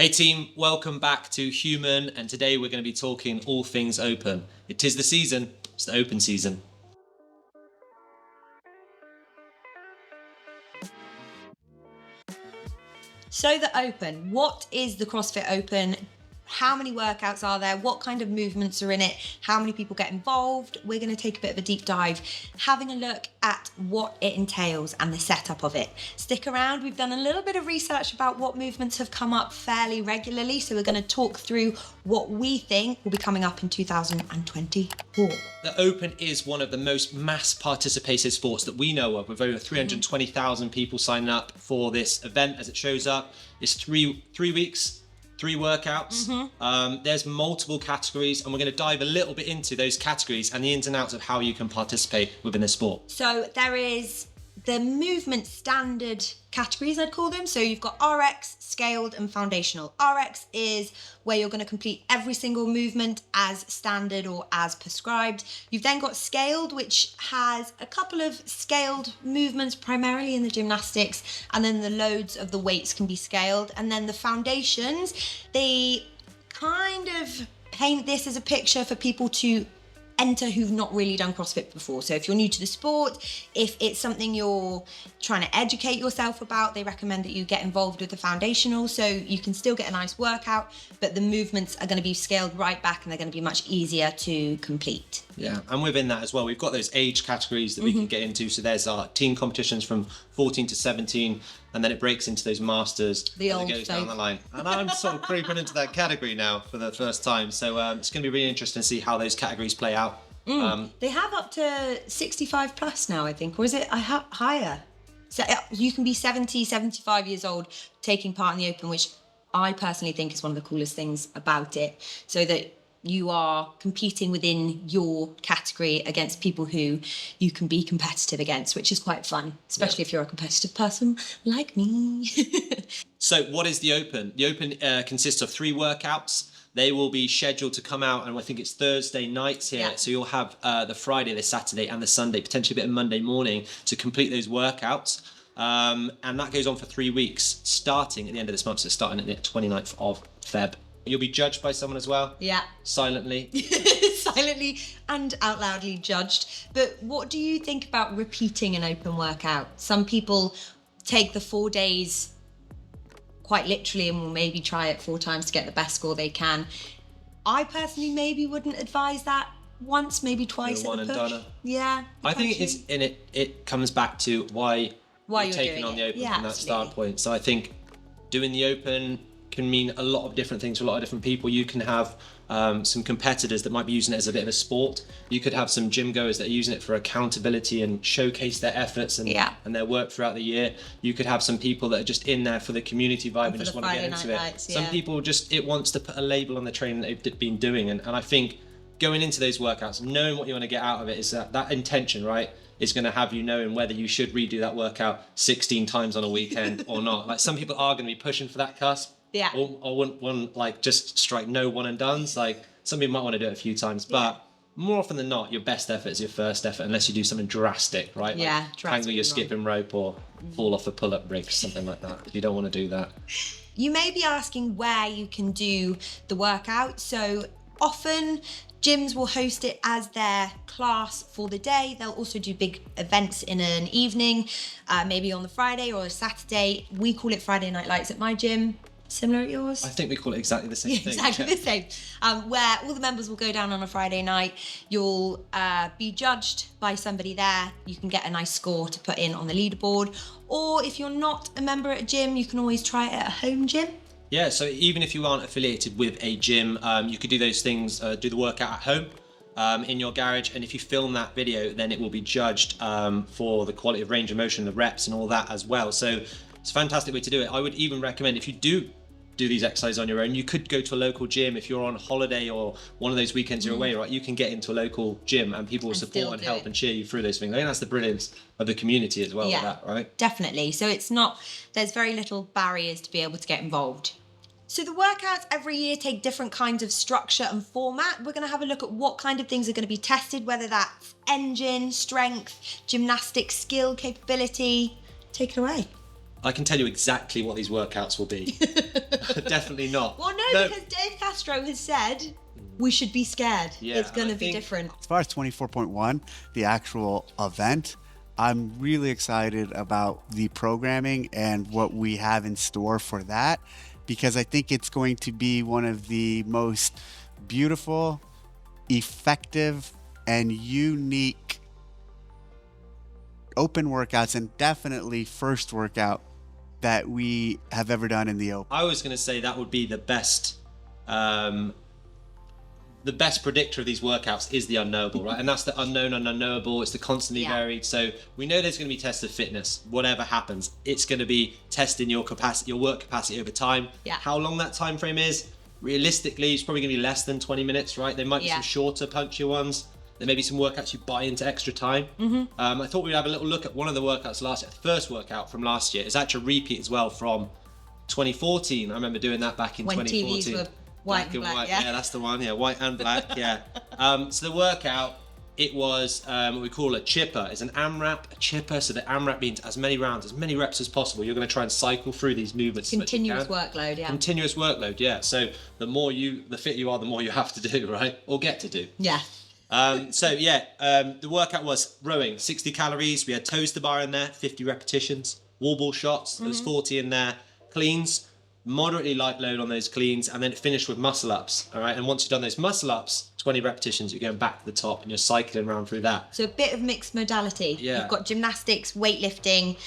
Hey team, welcome back to Human, and today we're going to be talking all things open. It is the season, it's the open season. So the Open, what is the CrossFit Open? How many workouts are there? What kind of movements are in it? How many people get involved? We're going to take a bit of a deep dive, having a look at what it entails and the setup of it. Stick around, we've done a little bit of research about what movements have come up fairly regularly, so we're going to talk through what we think will be coming up in 2024. The Open is one of the most mass participated sports that we know of, with over 320,000 people signing up for this event as it shows up. It's three weeks. 3 workouts. There's multiple categories, and we're going to dive a little bit into those categories and the ins and outs of how you can participate within the sport. So there is the movement standard categories, I'd call them. So you've got RX, scaled, and foundational. RX is where you're going to complete every single movement as standard or as prescribed. You've then got scaled, which has a couple of scaled movements, primarily in the gymnastics, and then the loads of the weights can be scaled. And then the foundations, they kind of paint this as a picture for people to enter who've not really done CrossFit before. So if you're new to the sport, if it's something you're trying to educate yourself about, they recommend that you get involved with the foundational, so you can still get a nice workout, but the movements are going to be scaled right back and they're going to be much easier to complete. Yeah, and within that as well, we've got those age categories that we can get into. So there's our teen competitions from 14 to 17, and then it breaks into those masters. The old goes folk. down the line. And I'm sort of creeping into that category now for the first time. So it's going to be really interesting to see how those categories play out. They have up to 65 plus now, I think, or is it higher? So you can be 70, 75 years old taking part in the Open, which I personally think is one of the coolest things about it, so that you are competing within your category against people who you can be competitive against, which is quite fun, especially if you're a competitive person like me. So what is the Open? The Open consists of 3 workouts. They will be scheduled to come out, and I think it's Thursday nights here. Yeah. So you'll have the Friday, the Saturday, and the Sunday, potentially a bit of Monday morning to complete those workouts. And that goes on for 3 weeks, starting at the end of this month. So starting at the 29th of Feb. You'll be judged by someone as well. Yeah. Silently. Silently and out loudly judged. But what do you think about repeating an Open workout? Some people take the 4 days quite literally and will maybe try it 4 times to get the best score they can. I personally maybe wouldn't advise that. Once, maybe twice at the push. Yeah. I think it comes back to why you're taking on the Open from that start point. So I think doing the Open can mean a lot of different things to a lot of different people. You can have some competitors that might be using it as a bit of a sport. You could have some gym goers that are using it for accountability and showcase their efforts and their work throughout the year. You could have some people that are just in there for the community vibe and just want to get into it. Some people it wants to put a label on the training that they've been doing. And I think going into those workouts, knowing what you want to get out of it, is that intention, right, is going to have you knowing whether you should redo that workout 16 times on a weekend or not. Like, some people are going to be pushing for that cusp. Yeah. Or wouldn't like just strike no one and dones. Like, some people might want to do it a few times, but more often than not, your best effort is your first effort, unless you do something drastic, right? Yeah. Like tangle your skipping rope or fall off a pull-up rig, something like that. You don't want to do that. You may be asking where you can do the workout. So often gyms will host it as their class for the day. They'll also do big events in an evening, maybe on the Friday or a Saturday. We call it Friday Night Lights at my gym. Similar at yours? I think we call it exactly the same thing. Exactly the same. Where all the members will go down on a Friday night. You'll be judged by somebody there. You can get a nice score to put in on the leaderboard. Or if you're not a member at a gym, you can always try it at a home gym. Yeah, so even if you aren't affiliated with a gym, you could do those things, do the workout at home. In your garage, and if you film that video, then it will be judged for the quality of range of motion, the reps and all that as well. So it's a fantastic way to do it. I would even recommend, if you do these exercises on your own, you could go to a local gym. If you're on holiday or one of those weekends you're away, right, you can get into a local gym and people will support and help and cheer you through those things. I think that's the brilliance of the community as well with that, right? Definitely. So there's very little barriers to be able to get involved. So the workouts every year take different kinds of structure and format. We're going to have a look at what kind of things are going to be tested, whether that's engine, strength, gymnastics, skill, capability. Take it away. I can tell you exactly what these workouts will be. Definitely not. Well, no, because Dave Castro has said we should be scared. Yeah, it's going to be different. As far as 24.1, the actual event, I'm really excited about the programming and what we have in store for that, because I think it's going to be one of the most beautiful, effective, and unique open workouts, and definitely first workout that we have ever done in the open. I was going to say that would be the best predictor of these workouts is the unknowable, right? And that's the unknown and unknowable. It's the constantly varied. So we know there's going to be tests of fitness. Whatever happens, it's going to be testing your capacity, your work capacity over time. Yeah. How long that time frame is, realistically, it's probably going to be less than 20 minutes, right? There might be some shorter, punctual ones. There may be some workouts you buy into extra time. I thought we'd have a little look at one of the workouts last year. The first workout from last year is actually a repeat as well from 2014. I remember doing that back in when 2014. TVs were white and black, yeah, that's the one. Yeah, white and black. Yeah. So the workout, it was what we call a chipper. It's an AMRAP, a chipper. So the AMRAP means as many rounds, as many reps as possible. You're going to try and cycle through these movements. Continuous workload, yeah. Continuous workload, yeah. So the fitter you are, the more you have to do, right? Or get to do. Yeah. The workout was rowing, 60 calories. We had toes to bar in there, 50 repetitions. Wall ball shots, there was 40 in there. Cleans, moderately light load on those cleans, and then it finished with muscle ups. All right, and once you've done those muscle ups, 20 repetitions, you're going back to the top and you're cycling around through that. So a bit of mixed modality. Yeah. You've got gymnastics, weightlifting,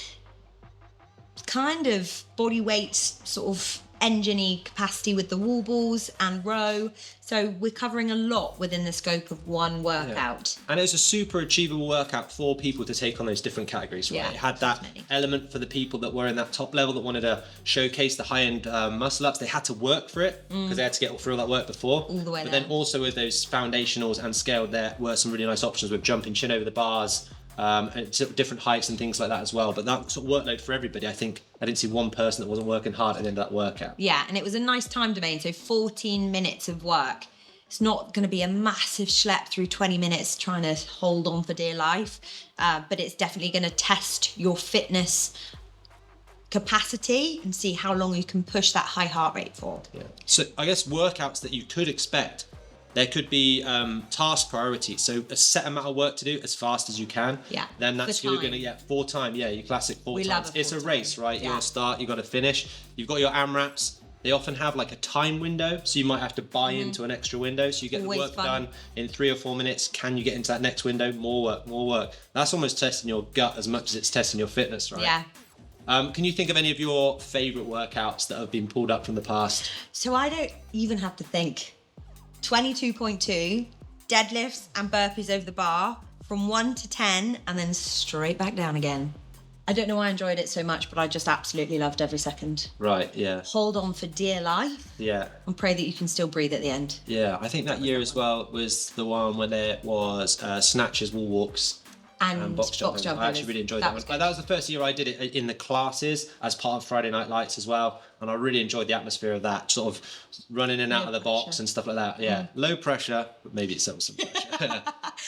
kind of body weight, sort of engine-y capacity with the wall balls and row. So we're covering a lot within the scope of one workout. Yeah. And it was a super achievable workout for people to take on those different categories, right? Yeah, it had that definitely. element for the people that were in that top level that wanted to showcase the high-end muscle ups. They had to work for it because they had to get through all that work before. All the way But there. then also with those foundationals and scaled, there were some really nice options with jumping chin over the bars, and sort of different heights and things like that as well. But that sort of workload for everybody, I think I didn't see one person that wasn't working hard at the end of that workout. Yeah, and it was a nice time domain, so 14 minutes of work. It's not going to be a massive schlep through 20 minutes trying to hold on for dear life, but it's definitely going to test your fitness capacity and see how long you can push that high heart rate for. Yeah. So I guess workouts that you could expect, there could be task priority. So a set amount of work to do as fast as you can. Yeah. Then that's For you're time. going to get 4 time. Yeah, your classic 4 We times. love a It's a 4 race, time. right? Yeah. You got to start, you got to finish. You've got your AMRAPs. They often have like a time window, so you might have to buy into an extra window. So you get Always the work fun. done in 3 or 4 minutes. Can you get into that next window? More work, more work. That's almost testing your gut as much as it's testing your fitness, right? Yeah. Can you think of any of your favourite workouts that have been pulled up from the past? So I don't even have to think. 22.2, deadlifts and burpees over the bar from 1 to 10 and then straight back down again. I don't know why I enjoyed it so much, but I just absolutely loved every second. Right, yeah. Hold on for dear life Yeah. and pray that you can still breathe at the end. Yeah, I think that year as well was the one when there was snatches, wall walks, And box jumping. I actually really enjoyed that one. That was the first year I did it in the classes as part of Friday Night Lights as well, and I really enjoyed the atmosphere of that, sort of running in and out of the box and stuff like that. Yeah, low pressure, but maybe it's some pressure.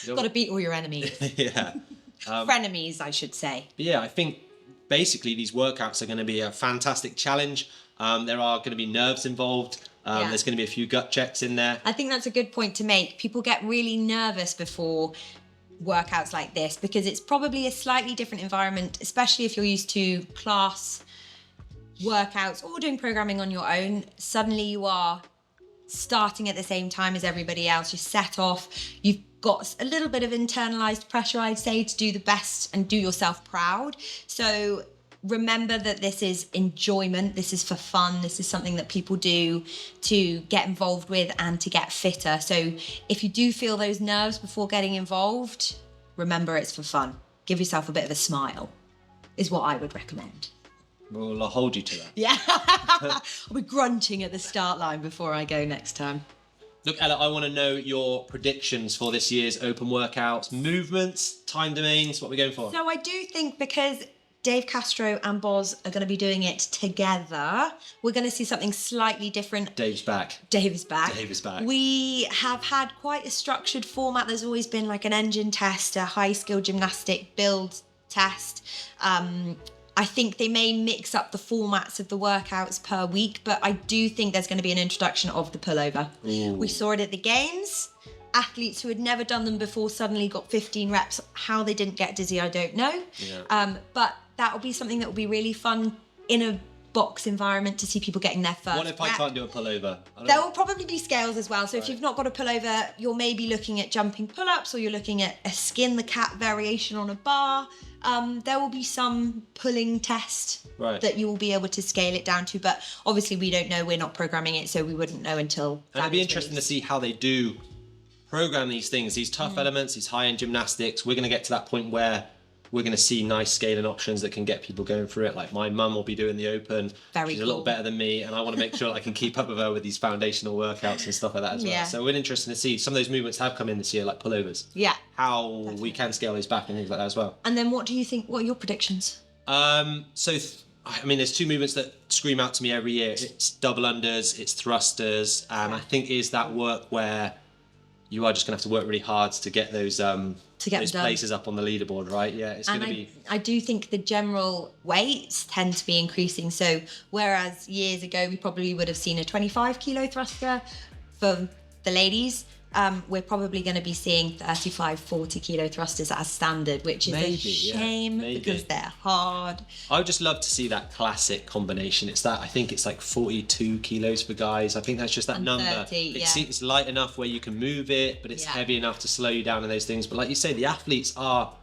Got to beat all your enemies. Yeah. Frenemies, I should say. But yeah, I think basically these workouts are going to be a fantastic challenge. There are going to be nerves involved. There's going to be a few gut checks in there. I think that's a good point to make. People get really nervous before workouts like this because it's probably a slightly different environment, especially if you're used to class workouts or doing programming on your own. Suddenly you are starting at the same time as everybody else. You set off, you've got a little bit of internalized pressure, I'd say, to do the best and do yourself proud. So remember that this is enjoyment, this is for fun, this is something that people do to get involved with and to get fitter. So if you do feel those nerves before getting involved, remember it's for fun. Give yourself a bit of a smile, is what I would recommend. Well, I'll hold you to that. Yeah, I'll be grunting at the start line before I go next time. Look, Ella, I want to know your predictions for this year's open workouts, movements, time domains, what are we going for? So I do think because Dave Castro and Boz are going to be doing it together, we're going to see something slightly different. Dave's back. Dave is back. Dave is back. We have had quite a structured format. There's always been like an engine test, a high skill gymnastic build test. I think they may mix up the formats of the workouts per week, but I do think there's going to be an introduction of the pullover. Ooh. We saw it at the games. Athletes who had never done them before suddenly got 15 reps. How they didn't get dizzy, I don't know. Yeah. But that will be something that will be really fun in a box environment to see people getting their first What if I can't do a pullover? There will probably be scales as well. So if you've not got a pullover, you're maybe looking at jumping pull-ups, or you're looking at a skin the cat variation on a bar. There will be some pulling test that you will be able to scale it down to, but obviously we don't know. We're not programming it, so we wouldn't know until. And it'd be interesting to see how they do program these things, these tough elements, these high-end gymnastics. We're going to get to that point where we're going to see nice scaling options that can get people going through it. Like my mum will be doing the Open. She's a little better than me, and I want to make sure that I can keep up with her with these foundational workouts and stuff like that as well. So we're interested to see some of those movements have come in this year, like pullovers. Yeah. How we can scale those back and things like that as well. And then what do you think? What are your predictions? I mean, there's two movements that scream out to me every year. It's double unders, it's thrusters, and I think is that work where you are just going to have to work really hard to get those places up on the leaderboard, right? Yeah, it's going to be. I do think the general weights tend to be increasing. So whereas years ago we probably would have seen a 25 kilo thruster for the ladies, we're probably going to be seeing 35, 40 kilo thrusters as standard, which is a shame because they're hard. I would just love to see that classic combination. It's that, I think it's like 42 kilos for guys. I think that's just that and number. 30, it's light enough where you can move it, but it's heavy enough to slow you down in those things. But like you say, the athletes are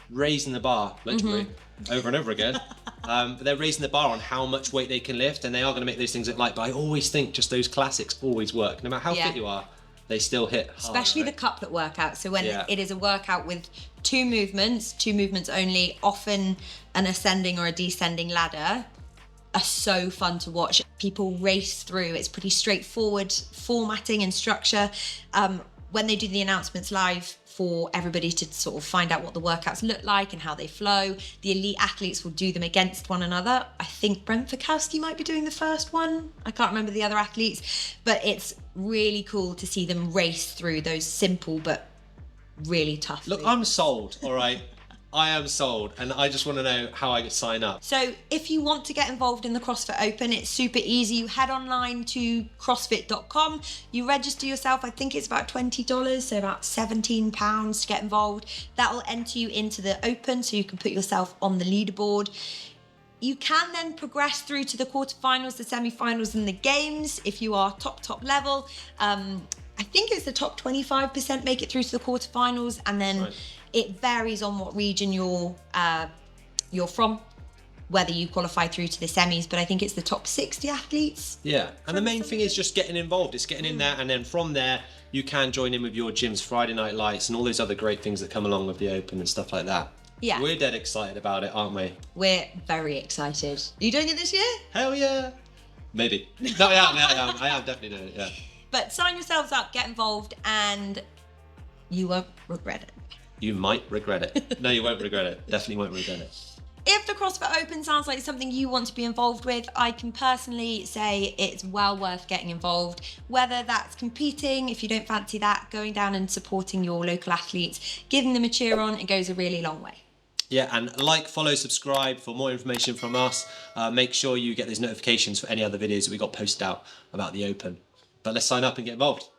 raising the bar, literally, over and over again. But they're raising the bar on how much weight they can lift, and they are going to make those things look light. But I always think just those classics always work. No matter how fit you are, they still hit hard, especially the couplet workout. So when it is a workout with two movements only, often an ascending or a descending ladder, are so fun to watch. People race through. It's pretty straightforward formatting and structure. When they do the announcements live for everybody to sort of find out what the workouts look like and how they flow, the elite athletes will do them against one another. I think Brent Fikowski might be doing the first one. I can't remember the other athletes, but it's really cool to see them race through those simple but really tough. Look, I'm sold, all right? I am sold, and I just want to know how I can sign up. So if you want to get involved in the CrossFit Open, it's super easy. You head online to crossfit.com, you register yourself. I think it's about $20, so about £17 to get involved. That will enter you into the Open, so you can put yourself on the leaderboard. You can then progress through to the quarterfinals, the semi-finals, and the games if you are top level. I think it's the top 25% make it through to the quarterfinals, and then it varies on what region you're from, whether you qualify through to the semis, but I think it's the top 60 athletes. Yeah, and the main thing is just getting involved. It's getting in there, and then from there, you can join in with your gym's Friday night lights and all those other great things that come along with the Open and stuff like that. Yeah. We're dead excited about it, aren't we? We're very excited. Are you doing it this year? Hell yeah. Maybe. No, I am definitely doing it, yeah. But sign yourselves up, get involved, and you won't regret it. You might regret it. No, you won't regret it. Definitely won't regret it. If the CrossFit Open sounds like something you want to be involved with, I can personally say it's well worth getting involved. Whether that's competing, if you don't fancy that, going down and supporting your local athletes, giving them a cheer on, it goes a really long way. Yeah, and like, follow, subscribe for more information from us. Make sure you get those notifications for any other videos that we got posted out about the Open. But let's sign up and get involved.